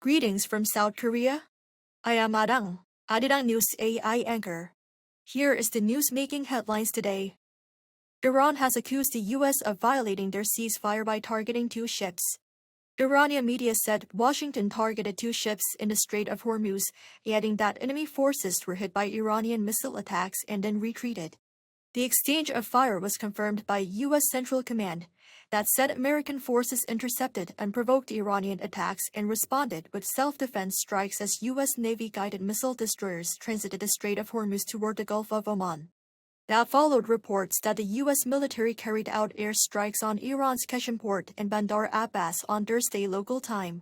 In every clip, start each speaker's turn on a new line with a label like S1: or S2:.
S1: Greetings from South Korea. I am Arirang News AI anchor. Here is the news-making headlines today. Iran has accused the U.S. of violating their ceasefire by targeting two ships. Iranian media said Washington targeted two ships in the Strait of Hormuz, adding that enemy forces were hit by Iranian missile attacks and then retreated. The exchange of fire was confirmed by U.S. Central Command, that said American forces intercepted unprovoked Iranian attacks and responded with self-defense strikes as U.S. Navy-guided missile destroyers transited the Strait of Hormuz toward the Gulf of Oman. That followed reports that the U.S. military carried out airstrikes on Iran's Qeshm port and Bandar Abbas on Thursday local time.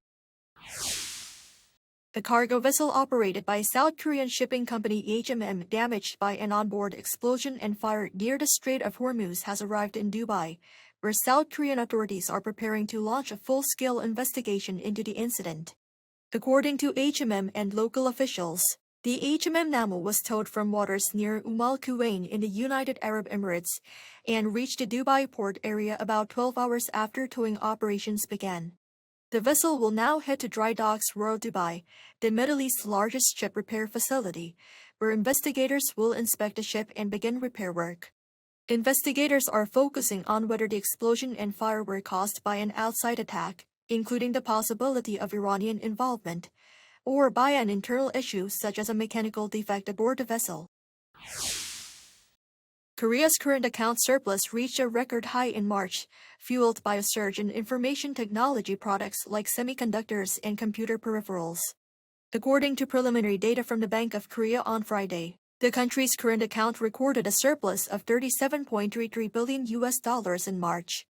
S1: The cargo vessel operated by South Korean shipping company Qeshm damaged by an onboard explosion and fire near the Strait of Hormuz has arrived in Dubai, where South Korean authorities are preparing to launch a full-scale investigation into the incident. According to Qeshm and local officials, the Qeshm Namo was towed from waters near Al Quwain in the United Arab Emirates and reached the Dubai port area about 12 hours after towing operations began. The vessel will now head to Dry Docks Royal Dubai, the Middle East's largest ship repair facility, where investigators will inspect the ship and begin repair work. Investigators are focusing on whether the explosion and fire were caused by an outside attack, including the possibility of Iranian involvement, or by an internal issue such as a mechanical defect aboard the vessel. Korea's current account surplus reached a record high in March, fueled by a surge in information technology products like semiconductors and computer peripherals. According to preliminary data from the Bank of Korea on Friday, the country's current account recorded a surplus of $37.33 billion in March.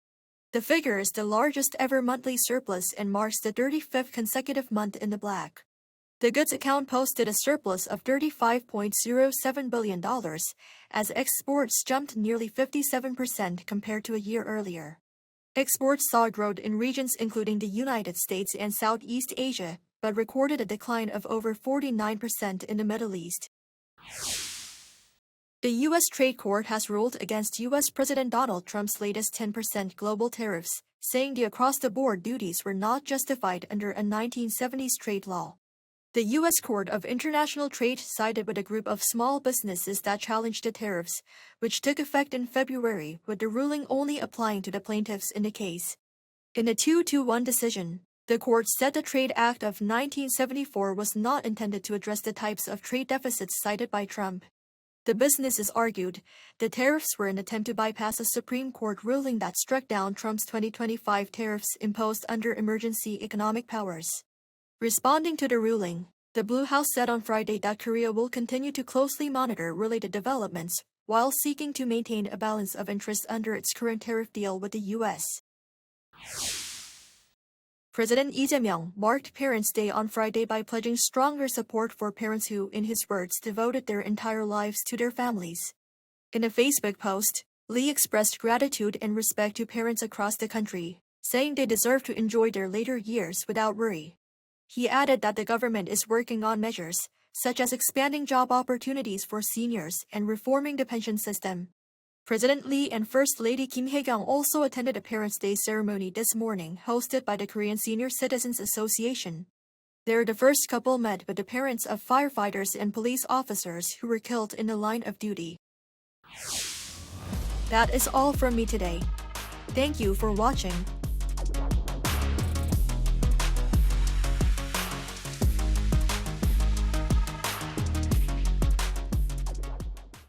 S1: The figure is the largest ever monthly surplus and marks the 35th consecutive month in the black. The goods account posted a surplus of $35.07 billion, as exports jumped nearly 57% compared to a year earlier. Exports saw growth in regions including the United States and Southeast Asia, but recorded a decline of over 49% in the Middle East. The U.S. Trade Court has ruled against U.S. President Donald Trump's latest 10% global tariffs, saying the across-the-board duties were not justified under a 1970s trade law. The U.S. Court of International Trade sided with a group of small businesses that challenged the tariffs, which took effect in February, with the ruling only applying to the plaintiffs in the case. In a 2-1 decision, the court said the Trade Act of 1974 was not intended to address the types of trade deficits cited by Trump. The businesses argued the tariffs were an attempt to bypass a Supreme Court ruling that struck down Trump's 2025 tariffs imposed under emergency economic powers. Responding to the ruling, the Blue House said on Friday that Korea will continue to closely monitor related developments while seeking to maintain a balance of interest under its current tariff deal with the U.S. President Lee Jae-myung marked Parents' Day on Friday by pledging stronger support for parents who, in his words, devoted their entire lives to their families. In a Facebook post, Lee expressed gratitude and respect to parents across the country, saying they deserve to enjoy their later years without worry. He added that the government is working on measures, such as expanding job opportunities for seniors and reforming the pension system. President Lee and First Lady Kim Hae-kyung also attended a Parents' Day ceremony this morning hosted by the Korean Senior Citizens Association. There, the first couple met with the parents of firefighters and police officers who were killed in the line of duty. That is all from me today. Thank you for watching.